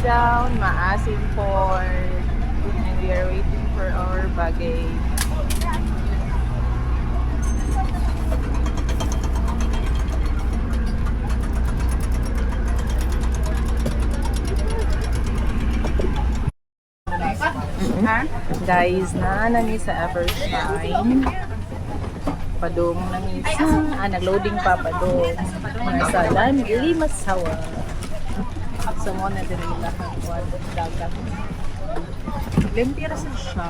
down, Maasin Port, and we are waiting for our baggage. Guys, nami sa Evershine. Padung nami sa nagloading pa padung. Sa Limasawa. So mo na din lahat wad dagat. Limpira sa siya.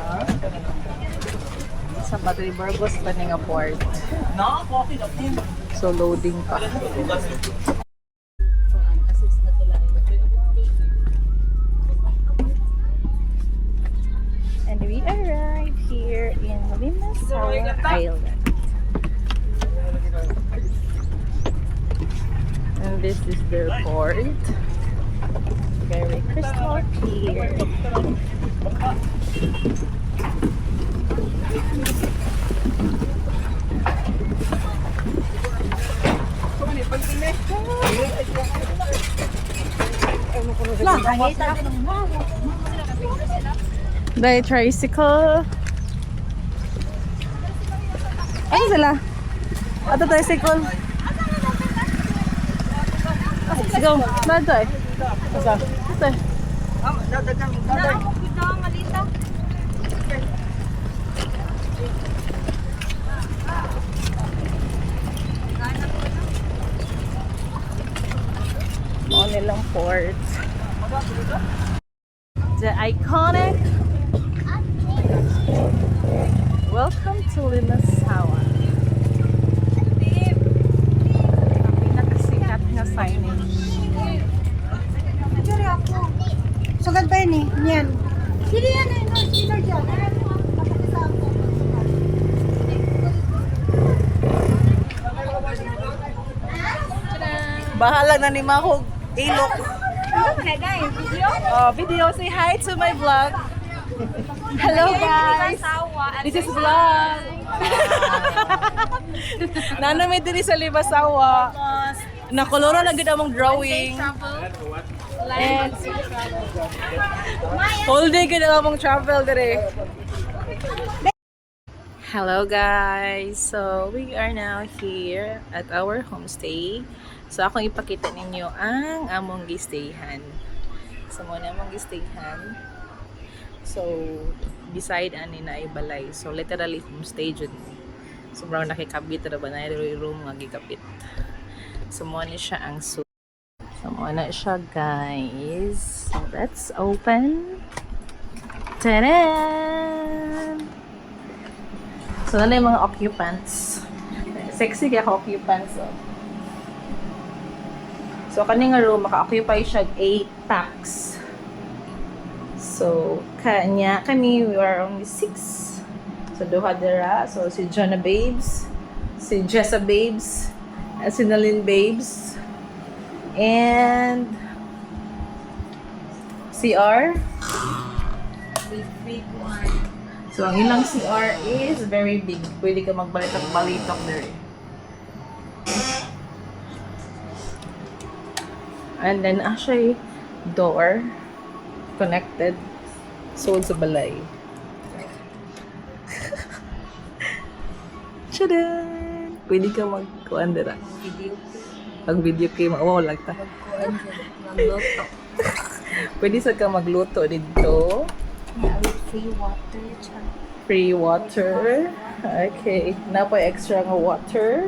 Sa Battery Burgos pa nga port. So loading pa. And we arrived here in Limasawa Island. And this is their port. Very crystal clear. The tricycle. Ano sila? Ato tricycle. Let's go. Nado eh. Asa? Ito. Mga nilang port. The iconic welcome to Limasawa. Pinakasikat nga signage. Sugad pa yun eh. Yan. Sili yan eh. Sino dyan? Bahala na ni Mahog ilok. Okay guys, video? Video. Say hi to my vlog. Hello guys. This is vlog. Nanamay diri sa Limasawa. Nakoloro na gid among drawing. And whole day gid among travel dire. Hello guys. So we are now here at our homestay. So akong ipakita ninyo ang among gistayhan. So muna among gistayhan. So beside ani na ay balay. So literally homestay jud. Sobrang nakikabit ra ba na room nga gikapit. So muna siya ang So muna siya guys. So let's open. Tada! So na yung mga occupants. Sexy kaya ka occupants. So kaning room maka-occupy siya 8 packs. So kami we are only 6. So duha dira. So si Jonah Babes, si Jessa Babes, si Nalyn Babes, and CR. Big one. So ang ilang CR is very big. Pwede ka magbalitok-balitok there. And then actually door connected sold sa balay. Tchadan! Pwede ka mag-kuhan dira. Pag video kayo, wow lang ta. Pwede sa ka magluto dito. Yeah, with free water. Free water. Okay. Napoy extra nga water.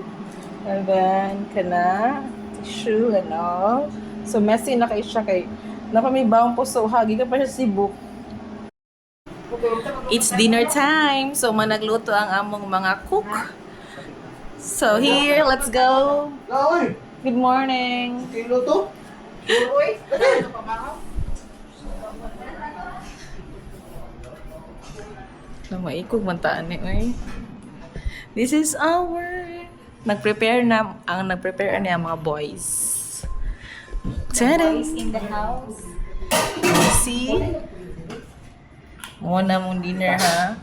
And then, kana, tissue and all. So, messy na kayo siya kay napamibawang po so hagi ka pa siya Cebu. It's dinner time. So, managluto ang among mga cook. So, here, let's go. Good morning. Luto? Maikog mantaan ni oy. This is our nagprepare niya mga boys. Tada! Boys in the house. See? Muna mong dinner ha.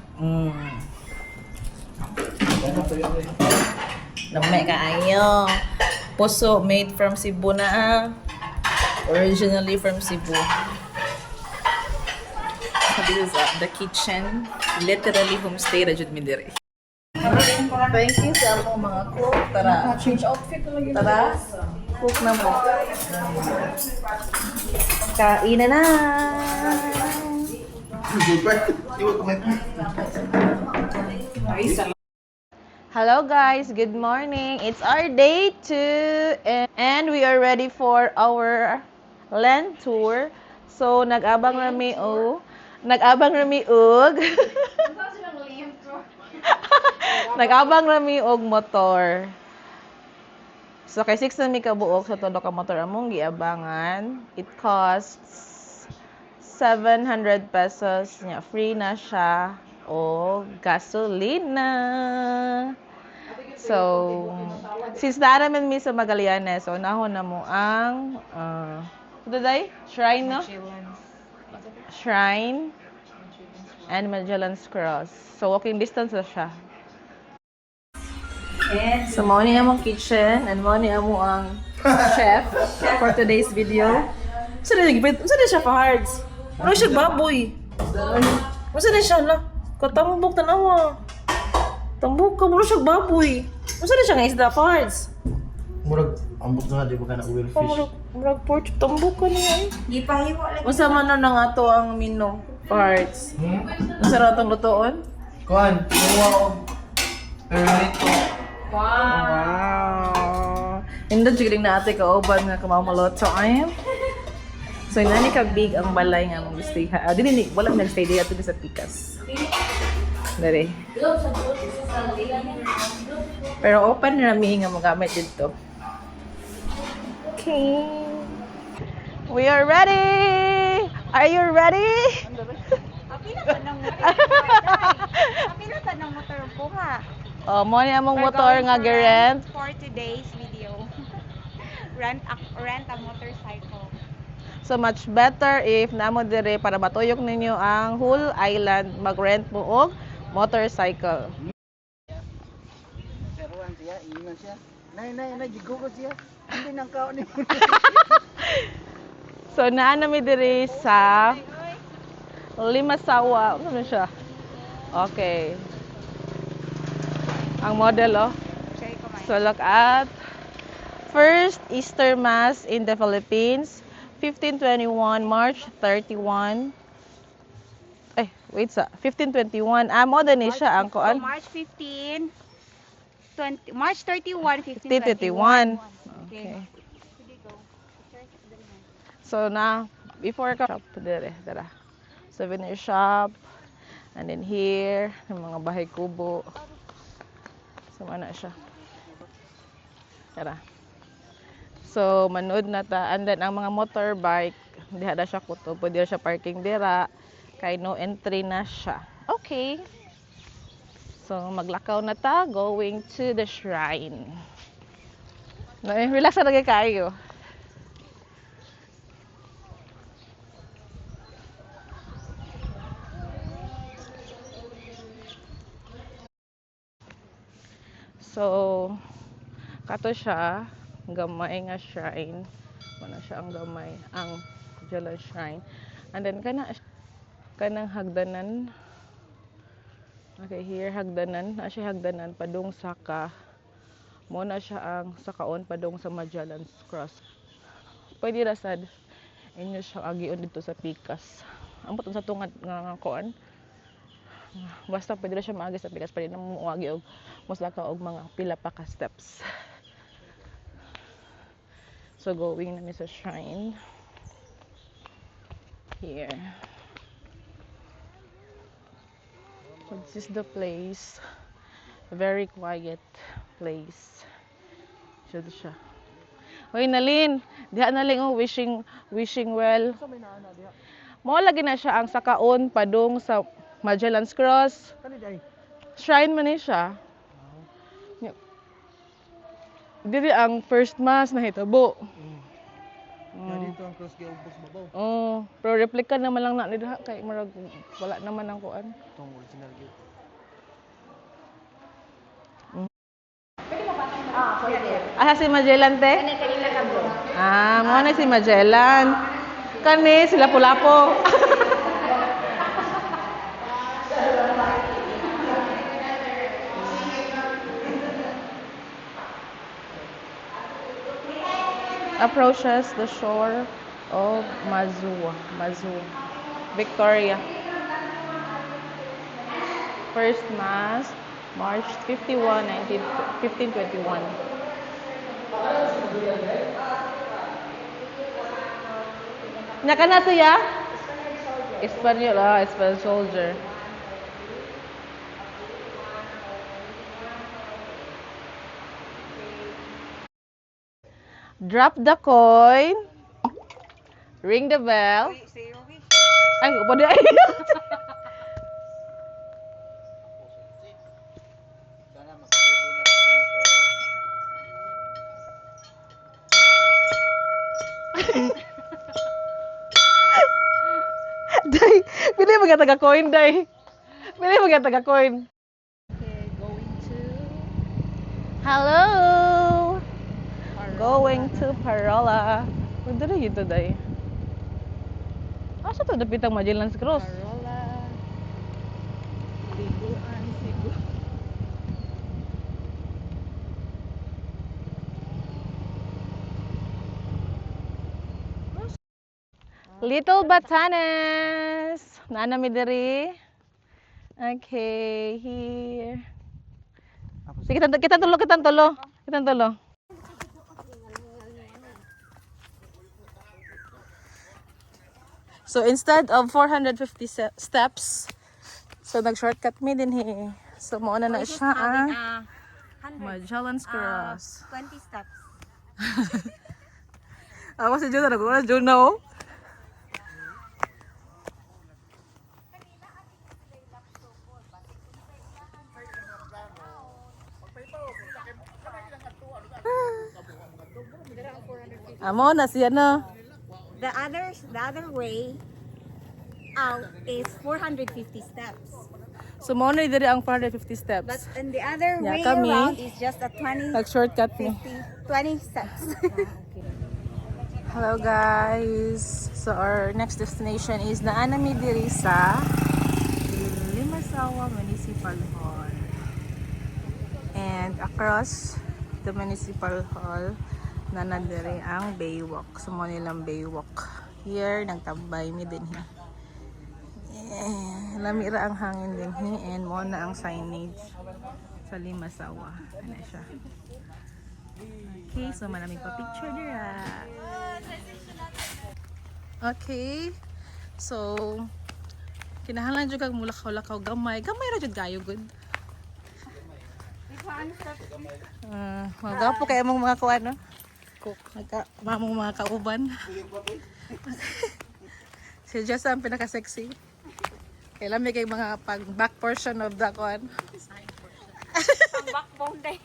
Lamay kaayo. Puso made from Cebu na ah. Originally from Cebu. This is the kitchen. Literally homestay ra jud mi diri. Thank you sa among mga cook. Tara. Change outfit na lagi. Tara. Cook na mo. Kain na. Hello guys, good morning. It's our day 2 and we are ready for our land tour. So nag-abang rami og nag-abang rami og motor. So kay 6 na mi kabuok sa todo ka motor among giabangan. It costs 700 pesos nya, free na siya o gasolina. So since naaraman mi sa Magallanes, so nahon na mo ang today shrine, no? Shrine and Magellan's Cross. So walking distance na siya. So, mao ni among kitchen and mao ni amo ang chef for today's video. Saan na siya pa-hards? Ano siya baboy? Saan na siya na? Katambok tanawa. Tambok ka mo siya baboy. Saan na siya nga isda pa-hards? Murag ambot na di ba kana oil fish. Murag pork tambok ka niya. Di pa hiwa lagi. Unsa man na nga to ang mino pa-hards? Unsa ra tong lutoon? Kuan, kuha og permito. Wow! Indot jud na ate kauban nga kamamulot so ayam. So nani ka big ang balay nga mong stay ha. Dili ni wala nag-stay di ato sa Pikas. Dere. Pero open na mi nga magamit dito. Okay. We are ready. Are you ready? Apila ta ng motor ko ha. Oh, mo ni among motor nga gi-rent. For today's video. rent a motorcycle. So much better if namo dire para matuyok ninyo ang whole island, mag-rent mo og motorcycle. Peruan siya, ingon siya. Nay, gigugo siya. Hindi nang kao ni. So naa na mi dire sa Limasawa. Ano siya? Okay. Ang model, oh. So look at first Easter Mass in the Philippines, 1521, March 31. Eh, wait sa 1521. Mo din siya ang kuan. March 15, March 31, 1521. 1521. Okay. So na before ka shop dire, tara. Souvenir shop. And then here, yung mga bahay kubo. So, mana siya. Tara. So, manood na ta. And then, ang mga motorbike, diha na siya kuto. Pwede siya parking dira. Kay no entry na siya. Okay. So, maglakaw na ta. Going to the shrine. Relax na lagi kayo. So, kato siya, gamay nga shrine. Mana siya ang gamay, ang Magellan Shrine. And then, kanang hagdanan. Okay, here, hagdanan. Siya hagdanan, padung saka. Muna siya ang sakaon, padung sa Magellan's Cross. Pwede rasad, inyo siya agion dito sa Pikas. Ang putong sa tungad nga koan. Basta pwede na siya maagi sa Pikas, pwede na muagi og muslaka og mga pila pa ka steps. So going na mi sa shrine. Here. So this is the place. A very quiet place. Siya siya. Hoy Nalin, diha na lang wishing well. Mo lagi na siya ang sakaon padung sa Magellan's Cross. Shrine man ni siya. Dili ang first mass na hitabo. Dito ang cross giubos babaw. Oh, pero replica naman lang na ni diha kay murag wala naman ang kuan. Tong original gyud. Si Magellan te? Mo na si Magellan. Kani sila Lapu-Lapu. approaches the shore of Mazu, Victoria. First Mass, March 51, 1521. Nya ka na to ya? Espanyol, Espanyol soldier. Drop the coin. Ring the bell. Ay, upo di ay. Sana makabuti na sa Day, pili mga taga-coin, day. Pili mga taga-coin. Okay, going to... Hello! Going to Parola. Pwede rin yun today. Asa to dapit ang Magellan's Cross? Parola. Liguan, Cebu. Little Batanes. Nanami diri. Okay, here. Sige, kita tulo. So instead of 450 steps, so nag-shortcut me din he. So mo na siya ang Magellan's Cross. 20 steps. Ako si Juna, nag-uwas Juna oh. Amo na siya no. The other way out is 450 steps. So mo na diri ang 450 steps. But in the other Yeah, way kami. around is just a 20, Nag-shortcut me. 20 steps. Hello guys. So our next destination is Naanami diri sa Limasawa Municipal Hall. And across the Municipal Hall na nadiri ang Baywalk. So mo nilang Baywalk. Here nagtabay mi din hi. Lamira ang hangin din hi and mo na ang signage sa Limasawa. Ano siya? Okay, so maraming pa picture dira. Okay. So kinahanglan jud kag mulakaw-lakaw gamay. Gamay ra jud kayo good. Magapo kay among mga kuan no. Mamong mga kauban. Si Jess ang pinaka-sexy. Kailan may kay mga pag back portion of the kuan. Ang backbone day.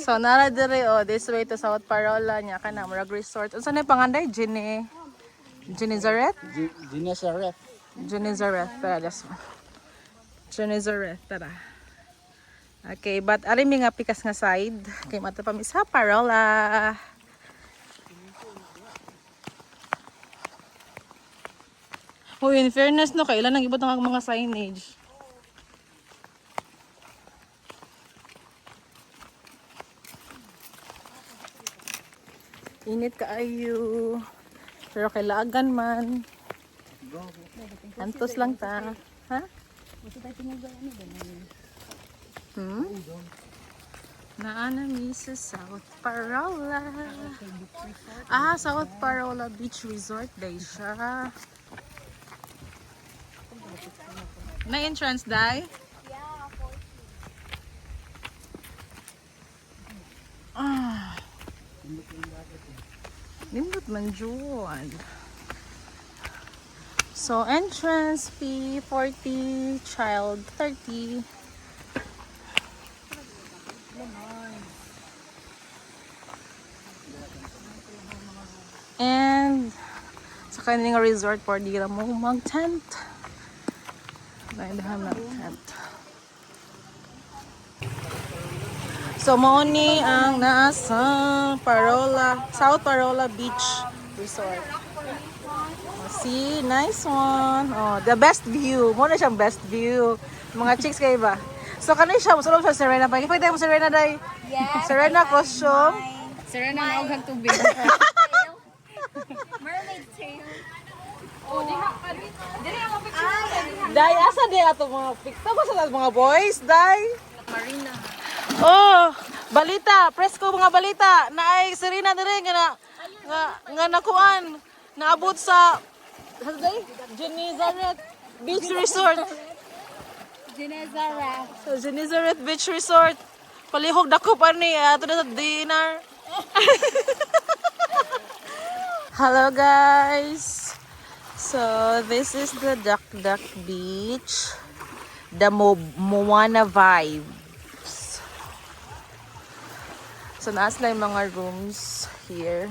So nara dire this way to South Parola nya kana murag resort. Unsa na panganday Genezaret? Genesaret. Genezaret. Tara das. Genezaret tara. Okay, but ari mi nga pikas nga side kay mata pa mi sa Parola. Oh, in fairness no, kailan nang ibot ang mga signage. Init kaayo. Pero kailangan man. Antos lang ta. Ha? Naanami sa South Parola. South Parola Beach Resort day siya. Na entrance day? Nindot man dyan. So, entrance fee 40, child 30. And sa kanilang resort for di mo mag-tent. Naindahan na tent. So, mo ni ang nasa Parola, South Parola Beach Resort. See, nice one. Oh, the best view. Mo na siyang best view. Mga chicks kayo ba? So kanay siya, musulong siya Serena pa. Ipagtay mo Serena day. Yes. Serena costume. Serena na og tubig. Mermaid tail. Oh, diha ka rin. Dili ang picture. Day, asa day ato mga picture ba sa mga boys, day? Marina. Oh, balita, presko mga balita. Naay Serena na rin nga nakuan. Naabot sa day? Genezaret Beach Resort. Genezara. So, Genezaret Beach Resort. Palihog dako pa ni ato na sa dinner. Hello guys. So this is the Duck Duck Beach. The Moana vibes. So naas lang yung mga rooms here.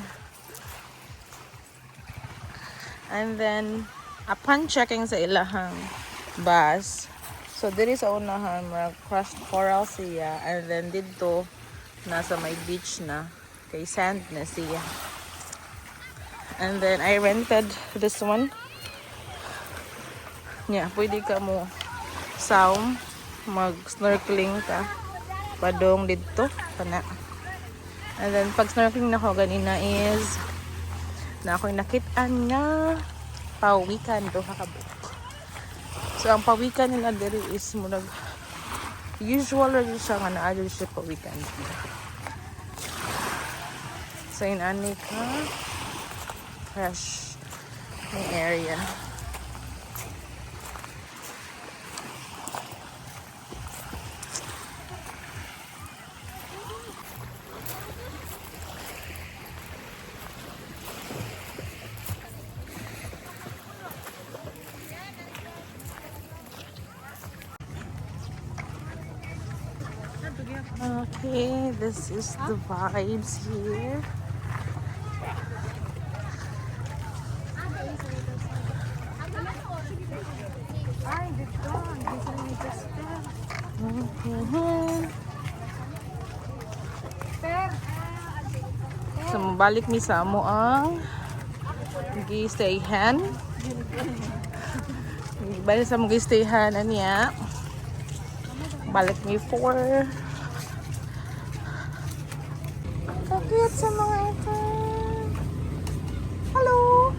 And then upon checking sa ilahang bus, so diri sa unahan mga crushed coral siya, and then dito nasa may beach na kay sand na siya. And then I rented this one. Yeah, pwede ka mo saum, mag-snorkeling ka. Padong dito kana. And then pag snorkeling na ko ganina is na ako'y nakitaan nga pawikan do kakabuk. So ang pawikan nila diri is murag usual rin siya nga naa siya pawikan. So in ani ka fresh yung area. Okay, this is the vibes here. So, mabalik mi sa amo ang gi-stayhan. Balik sa mga gi-stayhan niya. Balik mi for kakit sa mga ito. Hello!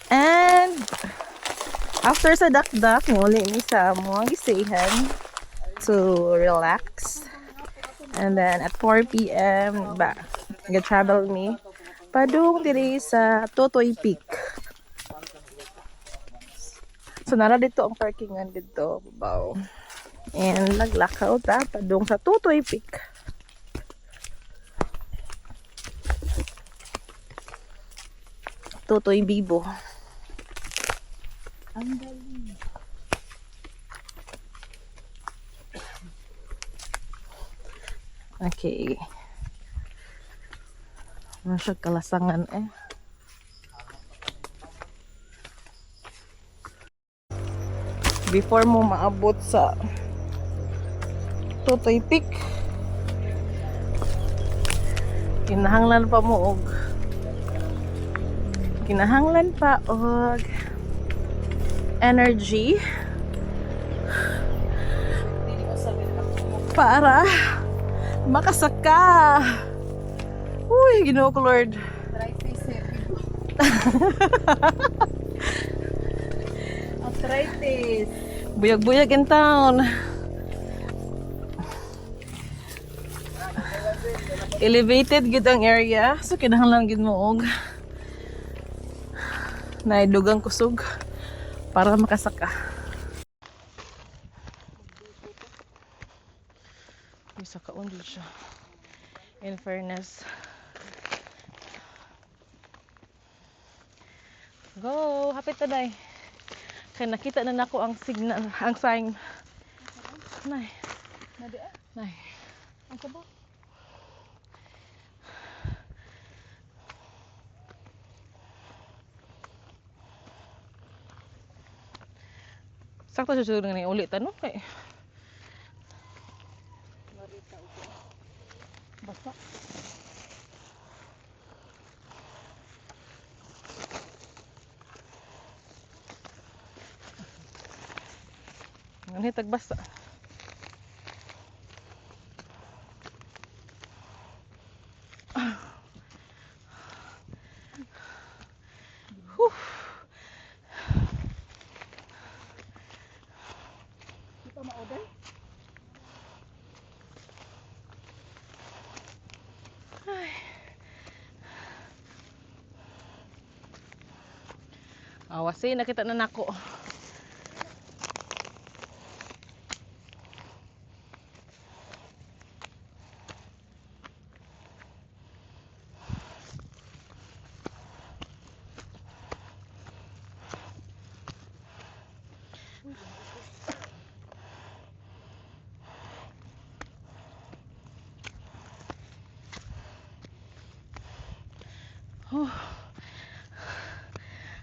And after sa dakdak, muli ni sa mga gisayhan to relax. And then at 4 p.m. travel me padung diri sa Totoy Peak. So nara dito ang parkingan dito, babaw. And naglakaw ta padung sa Totoy Peak. Totoy Bibo. Ang galing. Okay. Masya kalasangan eh. Before mo maabot sa Totoy Peak, kinahanglan pa og energy para makasaka. Uy, Ginoo ko Lord. Arthritis. Buyag-buyag in town. Elevated gid ang area, so kinahanglan gid mo og naidugang kusog para makasaka. Isa ka jud siya. In fairness. Go, hapit ta day. Kay nakita na nako ang signal, ang sign. Nay. Nay. Ang sabo. Sakto siya siguro nga ulit no kay Basta. ngani tagbasa. Kita ma-order? Awasi nakita na nako.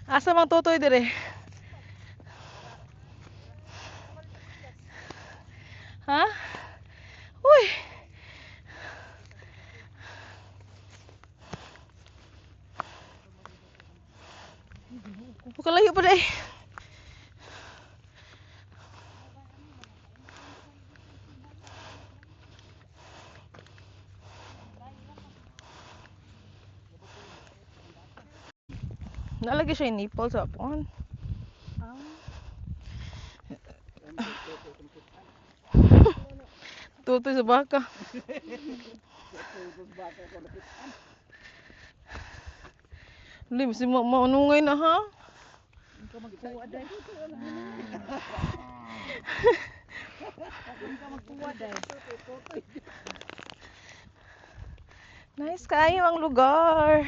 Asa mang tutoy dire? Ha? Uy. Bukan layo pa dai. Nalagi siya yung nipple sa apon. Tutoy sa baka. Lim, si maunungay na ha? Hindi ka magkuha day. Hindi ka magkuha day. Nice kayo ang lugar.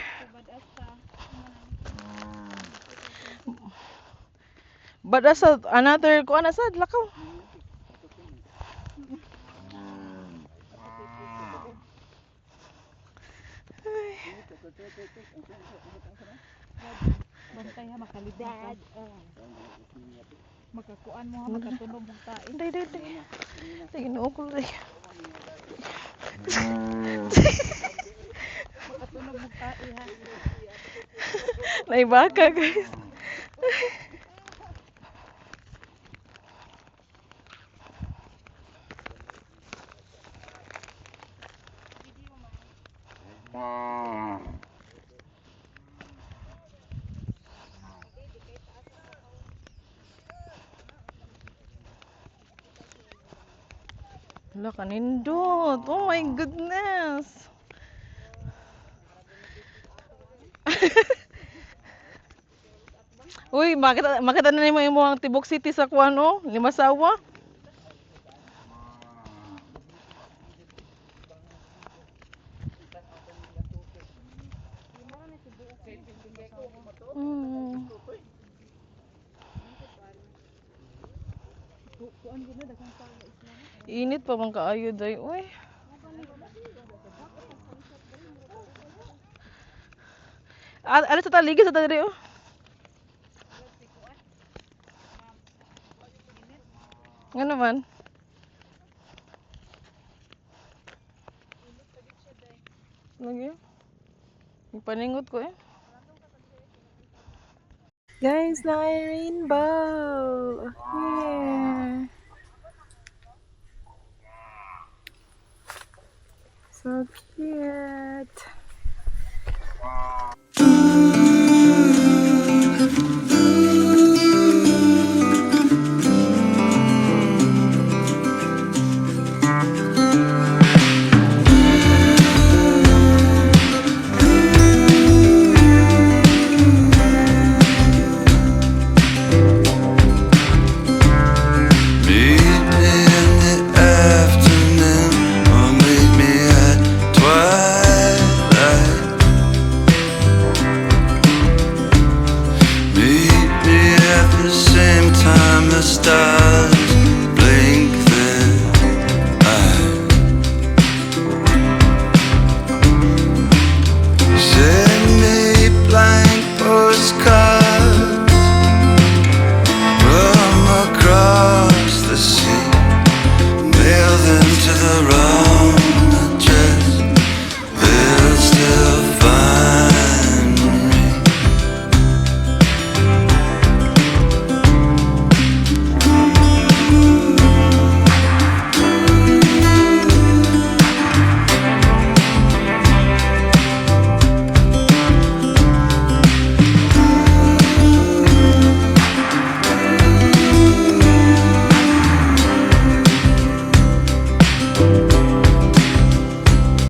Badas sa another ko ana sad lakaw. Bantay ha makalidad. Makakuan mo ha makatunog mo tain. Day. Ginoo ko day. Makatunog mo tain ha. Naibaka guys. Hala kanindot. Oh my goodness. Uy, makita na nimo imong Tibok City sa kuan oh, Limasawa. Mm. Init pa man kaayo day, uy. Alis sa taligi sa diri oh. Nga naman. Lagi. Ipaningot ko eh. Guys, na rainbow. Here. So cute.